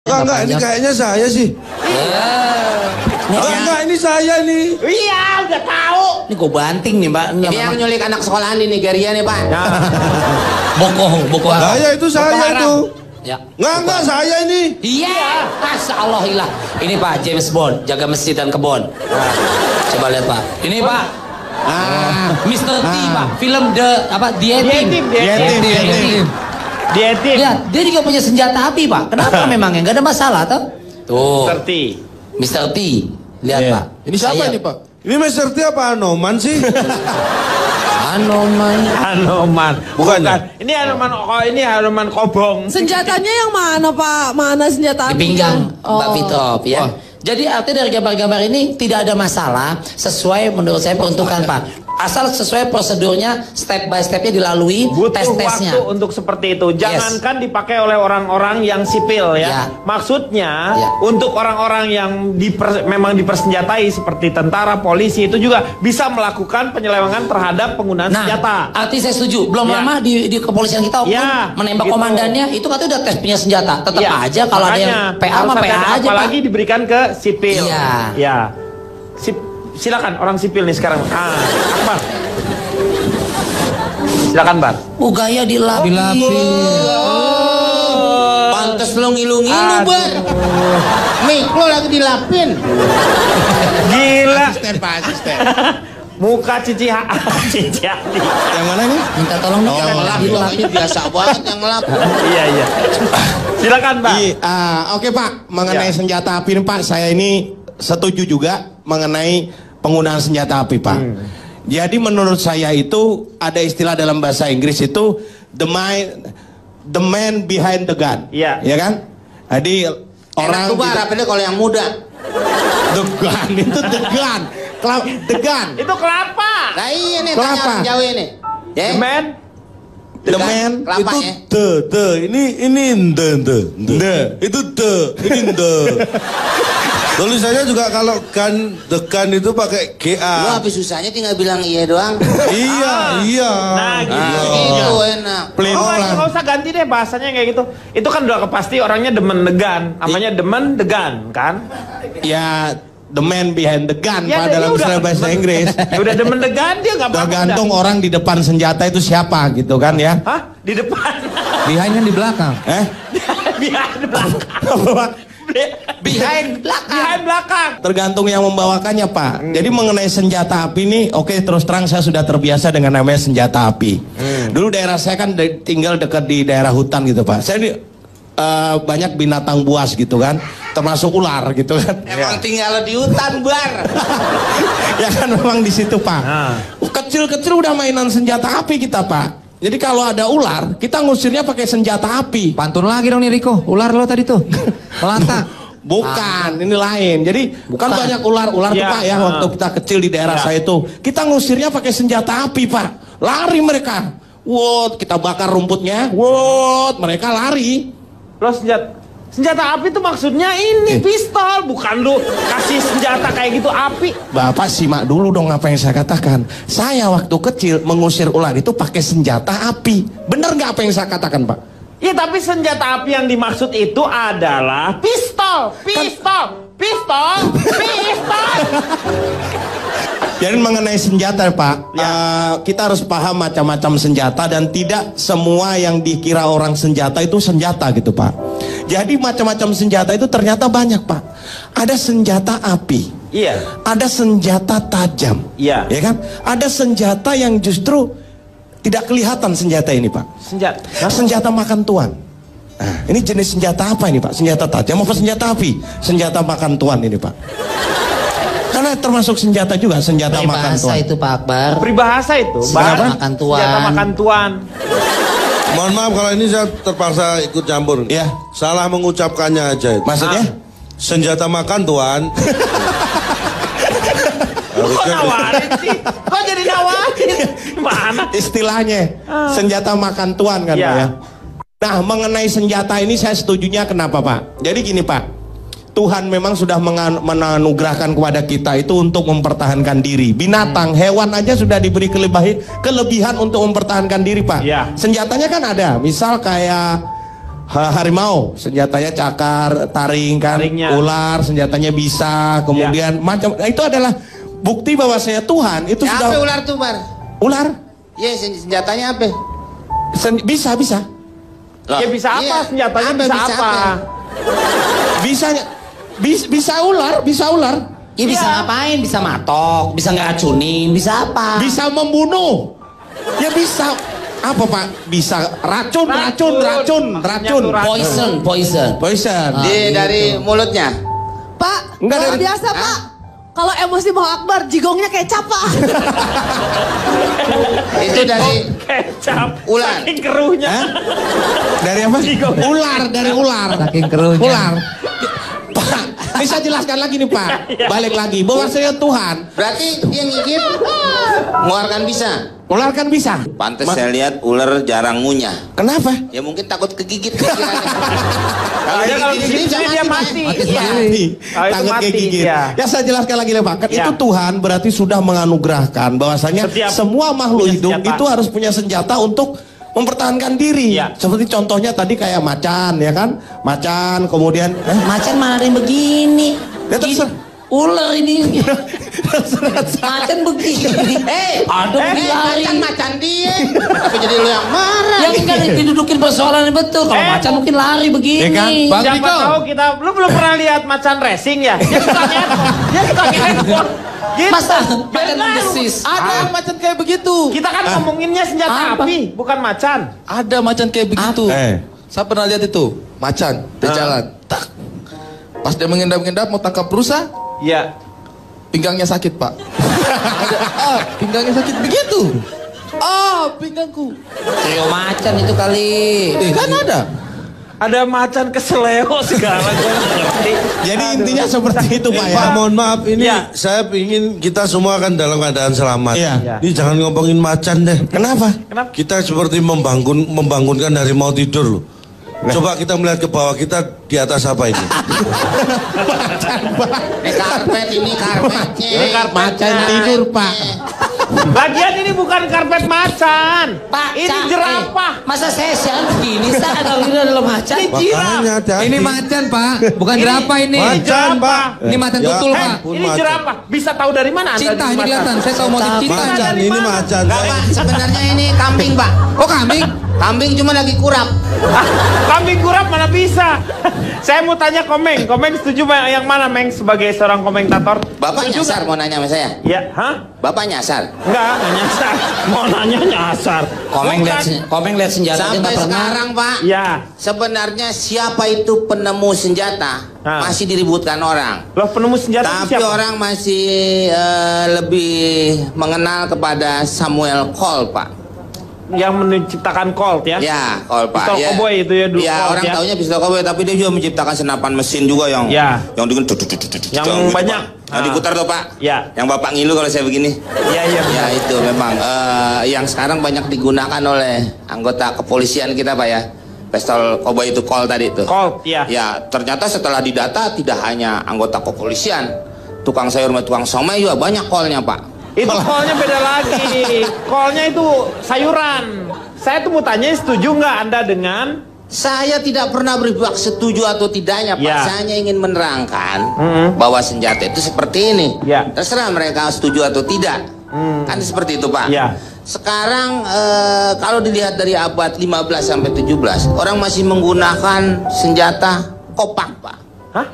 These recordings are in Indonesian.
Enggak, ini kayaknya saya sih. Iya. Enggak, ini saya nih. Iya, udah tahu. Ini gue banting nih, Mbak. Ini yang nyulik anak sekolahan di Nigeria nih, Pak. Boko Haram. Saya itu saya itu. Ya. Enggak, saya ini. Iya, Masya Allah ilah. Ini Pak James Bond, jaga masjid dan kebon. Coba lihat Pak. Ini Pak. Mr. T Pak, film The A-Team. Ya, dia juga punya senjata api Pak. Kenapa memangnya? Nggak ada masalah toh? Tuh. Mr. T. Lihat Pak. Ini siapa ini Pak? Ini Mr. T apa Anoman sih? Anoman. Bukan. Ini Anoman kobong. Senjatanya yang mana Pak? Mana senjata Di api? pinggang Mbak Oh. Fitop ya. Jadi artinya dari gambar-gambar ini tidak ada masalah sesuai menurut saya peruntukan Pak. Asal sesuai prosedurnya step by stepnya dilalui Butuh tes-tesnya. waktu untuk seperti itu. Jangankan dipakai oleh orang-orang yang sipil ya. Ya. Maksudnya Ya. untuk orang-orang yang memang dipersenjatai seperti tentara, polisi itu juga bisa melakukan penyelewengan terhadap penggunaan senjata. Arti saya setuju. Belum Ya. lama di kepolisian kita Ya, menembak gitu. komandannya itu katanya udah tes punya senjata. Tetap Ya, aja kalau ada yang makanya PA harus mah PA hati-hati, aja Pak. apalagi diberikan ke sipil. Iya. Ya. Silakan orang sipil nih sekarang. Akbar. Silakan, Bar. Gaya dilapin. Pantes lo ngilu-ngilu, Bar. Mik lo lagi dilapin. Gila. Asisten, Pak, asisten. Muka Cici Cici Hati. Yang mana nih? Minta tolong nih. Yang ngelap, pokoknya biasa banget yang ngelap. Iya. Silakan, Pak. Oke Pak, mengenai senjata api ini Pak, saya ini setuju juga mengenai penggunaan senjata api Pak. Jadi menurut saya itu ada istilah dalam bahasa Inggris itu the man behind the gun. Iya. Ya kan? Jadi Orang tuh Bar, apa ini kalau yang muda? the gun itu the gun. The gun. Itu kelapa. Nah iya nih, Kelapa. tanya orang Jawa ini. Ya? The man. The man Kelapa itu ya? The ini itu ini tulisannya juga kalau the gun itu pakai Lu GA. habis susahnya tinggal bilang iya doang. Iya. Nah, gitu. Itu enak. Nggak usah ganti deh bahasanya kayak gitu. Itu kan udah pasti orangnya demen degan. Namanya demen degan, kan? Ya the man behind the gun Ya, Pak dia dalam udah istilah bahasa demen. Inggris. Ya udah demen degan dia nggak apa-apa. Tergantung orang di depan senjata itu siapa gitu kan ya. Hah? Di depan. Behind kan di belakang. Behind belakang. Behind belakang. Behind belakang. Tergantung yang membawakannya Pak. Jadi mengenai senjata api ini, oke terus terang saya sudah terbiasa dengan namanya senjata api. Dulu daerah saya kan tinggal dekat di daerah hutan gitu Pak. Saya banyak binatang buas gitu kan, termasuk ular gitu kan. Emang tinggal di hutan, Bar. Ya kan memang di situ Pak. Kecil-kecil udah mainan senjata api kita Pak. Jadi kalau ada ular, kita ngusirnya pakai senjata api. Pantun lagi dong nih Riko, ular lo tadi tuh. Melata. Bukan, ini lain. Jadi kan banyak ular tuh Ya. Pak ya waktu kita kecil di daerah saya itu. Kita ngusirnya pakai senjata api Pak. Lari mereka. Wot, kita bakar rumputnya. Wot, mereka lari. Lo senjata api itu maksudnya ini pistol, bukan lu kasih senjata kayak gitu api. Bapak simak dulu dong apa yang saya katakan. Saya waktu kecil mengusir ular itu pakai senjata api. Bener nggak apa yang saya katakan Pak? Ya tapi senjata api yang dimaksud itu adalah pistol. Jadi mengenai senjata Pak, kita harus paham macam-macam senjata dan tidak semua yang dikira orang senjata itu senjata gitu Pak. Jadi macam-macam senjata itu ternyata banyak Pak. Ada senjata api, Iya. ada senjata tajam, Iya. ya kan? Ada senjata yang justru tidak kelihatan senjata ini Pak. Senjata makan tuan. Nah, ini jenis senjata apa ini Pak? Senjata tajam apa senjata api? Senjata makan tuan ini Pak. Karena termasuk senjata juga, senjata makan Peribahasa tuan. itu Pak Akbar. Peribahasa itu, Senjata Bar. makan tuan. Senjata makan tuan. Mohon maaf kalau ini saya terpaksa ikut campur. Ya. Salah mengucapkannya aja. Maksudnya? Senjata makan tuan. Kok nawarin sih? Kok jadi nawarin? Mana? Istilahnya senjata makan tuan kan Ya. Pak ya. Nah mengenai senjata ini saya setujunya kenapa Pak? Jadi gini Pak. Tuhan memang sudah menganugerahkan kepada kita itu untuk mempertahankan diri. Binatang, hewan aja sudah diberi kelebihan untuk mempertahankan diri Pak. Ya. Senjatanya kan ada. Misal kayak harimau, senjatanya cakar, taring kan, ular, senjatanya bisa, kemudian macam. Nah, itu adalah bukti bahwasanya Tuhan itu sudah. Apa ular tuh, Bar? Ular? Iya, senjatanya apa? Bisa. Ya bisa apa senjatanya? Bisa apa? Bisa ular. Ya bisa ngapain? Bisa matok, bisa ngeracunin, bisa apa? Bisa membunuh. Ya bisa. Apa Pak? Bisa racun. Poison. Dari mulutnya. Pak, Enggak, luar dari- biasa Pak. Kalau emosi mau Akbar, jigongnya kecap Pak. Itu dari Kecap. ular. Saking keruhnya. Dari apa? Dari ular. Saking keruhnya. Ular. Pak, ini saya jelaskan lagi nih Pak. Balik lagi. Bahwasanya Tuhan. Berarti dia ngigit mengeluarkan bisa. Ular kan bisa. Pantes saya lihat ular jarang ngunyah. Kenapa? Ya mungkin takut kegigit. Kalau digigit dia mati. Kalau itu Takut mati, kegigit. ya. Ya saya jelaskan lagi Pak. Kan Ya. itu Tuhan berarti sudah menganugerahkan bahwasanya Setiap semua makhluk punya hidup senjata. itu harus punya senjata untuk mempertahankan diri. Ya. Seperti contohnya tadi kayak macan ya kan? Macan kemudian Macan malah ada yang begini. Ya, terserah. Ular ini. Macan begini. Ada begini lari. Macan dia. Tapi jadi lu yang marah. Yang enggak didudukin persoalan betul. Kalau macan mungkin lari begini. Ya kan? Bang Siapa Riko. tahu kita belum pernah lihat macan racing ya? Dia suka handphone. Gitu. Masa macan mendesis. Ada yang macan kayak begitu. Kita kan ngomonginnya senjata Apa? api, bukan macan. Ada macan kayak begitu. Saya pernah lihat itu. Macan di jalan. Tak. Pas dia mengendap-endap mau tangkap rusa, Iya. pinggangnya sakit Pak. Pinggangnya sakit begitu. Pinggangku. Trio macan itu kali. Kan ada. Ada macan keseleo segala gue ngerti. Jadi intinya seperti itu Pak ya. Pak, mohon maaf ini Ya. saya ingin kita semua kan dalam keadaan selamat. Iya. Ini jangan ngomongin macan deh. Kenapa? Kenapa? Kita seperti membangunkan harimau tidur loh. Coba kita melihat ke bawah, kita di atas apa ini? Karpet ini karpetnya. Ini karpet Macan tidur Pak. Lagian ini bukan karpet macan. Pak, Ini jerapah. Masa saya siang begini? Saya kalau ini adalah macan. Makanya hati-hati. Ini macan Pak, bukan jerapah ini. Macan, Pak. Ini macan Ya, betul eh, Pak. pun Ini macan. jerapah. Bisa tahu dari mana Anda? Cita ini macan? kelihatan. Saya tahu motif cita. Macan, ini macan. Enggak, Pak. Sebenarnya ini kambing, Pak. Oh kambing? Kambing cuma lagi kurap. Kambing kurap mana bisa? Saya mau tanya Komeng. Komeng setuju yang mana, Meng, sebagai seorang komentator? Bapak Setuju nyasar nggak? mau nanya sama saya. Ya, hah? Bapak nyasar. Enggak, nggak nyasar. Mau nanya nyasar. Komeng lihat senjata dia Sampai nggak pernah. sekarang, Pak. Ya. Sebenarnya siapa itu penemu senjata masih diributkan orang. Loh, penemu senjata itu Tapi siapa? orang masih lebih mengenal kepada Samuel Colt, Pak. Yang menciptakan Colt ya? Ya, Colt, Pak. Pistol Ya. cowboy itu ya dulu, Ya, Colt, orang ya. taunya pistol cowboy, tapi dia juga menciptakan senapan mesin juga yang Ya. yang dengan Yang banyak. Yang diputar tuh, Pak. Ya. Yang Bapak ngilu kalau saya begini. Iya, iya. Ya itu memang yang sekarang banyak digunakan oleh anggota kepolisian kita, Pak ya. Pistol cowboy itu Colt tadi itu. Colt, ya. Ya, ternyata setelah didata tidak hanya anggota kepolisian, tukang sayur sama tukang somai juga banyak Coltnya, Pak. Itu kolnya beda lagi. Kolnya itu sayuran. Saya tuh mau tanya, setuju nggak Anda dengan? Saya tidak pernah berpihak setuju atau tidaknya, Pak. Ya. Saya hanya ingin menerangkan bahwa senjata itu seperti ini. Ya. Terserah mereka setuju atau tidak. Kan seperti itu, Pak. Ya. Sekarang kalau dilihat dari abad 15 sampai 17, orang masih menggunakan senjata kopak, Pak. Hah?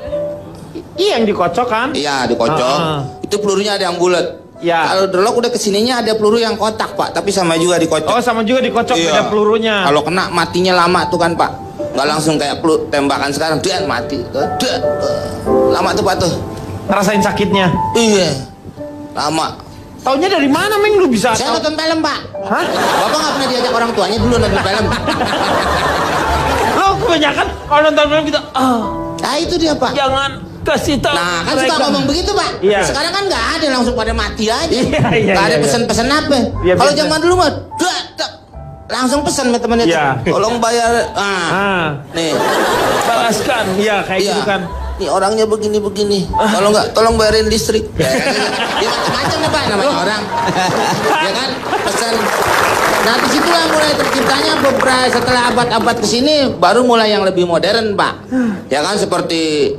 Iya, yang dikocok kan? Iya, dikocok. Itu pelurunya ada yang bulat. Ya. Kalau delok udah kesininya ada peluru yang kotak, Pak, tapi sama juga dikocok. Oh, sama juga dikocok, Iya. beda pelurunya. Kalau kena matinya lama tuh kan, Pak. Nggak langsung kayak peluru tembakan sekarang, dia mati. Lama tuh, Pak tuh. Ngerasain sakitnya. Iya. Lama. Taunya dari mana, Meng, lu bisa Saya tahu? nonton film, Pak. Hah? Bapak nggak pernah diajak orang tuanya dulu nonton film. Lo kebanyakan kalau nonton film gitu, Nah, itu dia, Pak. jangan kasih tahu. Nah, kan suka mereka. ngomong begitu, Pak. Iya. Sekarang kan nggak ada, langsung pada mati aja. Iya, iya, Nggak ada iya, pesan-pesan apa. Iya, Kalau biasa. zaman dulu mah, langsung pesan sama temannya. Iya. Tolong bayar. Nih. Balaskan. Iya, kayak Iya. gitu kan. Nih orangnya begini-begini. Kalau nggak, tolong bayarin listrik. Ya, macam-macam nih, Pak, namanya orang. Ya kan? Pesan. Nah disitulah mulai terciptanya beberapa setelah abad-abad kesini baru mulai yang lebih modern Pak. Ya kan seperti